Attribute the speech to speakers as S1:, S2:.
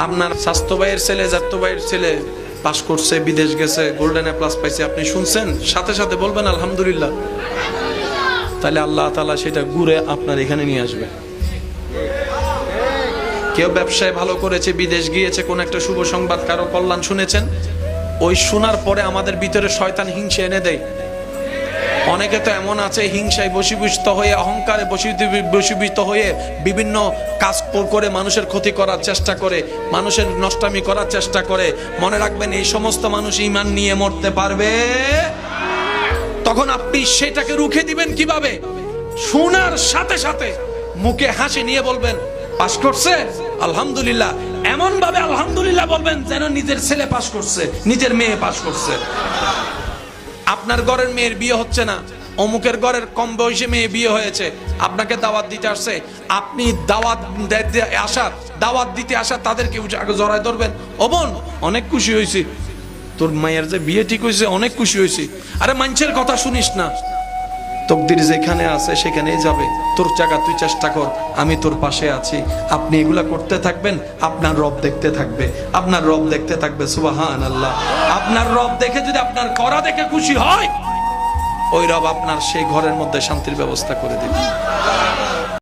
S1: আপনার স্বাস্থ্য ভাইয়ের ছেলে, জাত্য ভাইয়ের ছেলে পাশ করছে, বিদেশ গেছে, গোল্ডেন এ প্লাস পাইছে, আপনি শুনছেন, সাথে সাথে বলবেন আলহামদুলিল্লাহ। তাহলে আল্লাহ তাআলা সেটা ঘুরে আপনার এখানে নিয়ে আসবে। কেউ ব্যবসায় ভালো করেছে, বিদেশ গিয়েছে, কোন একটা শুভ সংবাদ, কারো কল্যাণ শুনেছেন, ওই শোনার পরে আমাদের ভিতরে শয়তান হিংসা এনে দেয়। অনেকে তো এমন আছে হিংসায় বশীভূত হয়ে, অহংকারে বশীভূত হয়ে বিভিন্ন কাজ করে মানুষের ক্ষতি করার চেষ্টা করে, মানুষের নষ্টামি করার চেষ্টা করে। মনে রাখবেন, এই সমস্ত মানুষ ঈমান নিয়ে মরতে পারবে। তখন আপনি সেটাকে রুখে দিবেন কিভাবে? শোনার সাথে সাথে মুখে হাসি নিয়ে বলবেন পাস করছে আলহামদুলিল্লাহ। এমন ভাবে আলহামদুলিল্লাহ বলবেন যেন নিজের ছেলে পাস করছে, নিজের মেয়ে পাস করছে। আপনার ঘরের মেয়ের বিয়ে হচ্ছে না, অমুকের ঘরের কম বয়সী মেয়ে বিয়ে হয়েছে, আপনাকে দাওয়াত দিতে আসছে, আপনি দাওয়াত দিতে আসা তাদেরকে আগে জড়ায় ধরবেন। ও বোন, অনেক খুশি হয়েছি, তোর মায়ের যে বিয়ে ঠিক হয়েছে, অনেক খুশি হয়েছি। আরে মানুষের কথা শুনিস না, তকদির যেখানে আছে সেখানেই যাবে, তোর জায়গা তুই চেষ্টা কর, আমি তোর পাশে আছি। আপনি এগুলা করতে থাকবেন, আপনার রব দেখতে থাকবে, আপনার রব দেখতে থাকবে। সুবহানাল্লাহ। আপনার রব দেখে যদি আপনার করা দেখে খুশি হয়, ওই রব আপনার সেই ঘরের মধ্যে শান্তির ব্যবস্থা করে দিবে।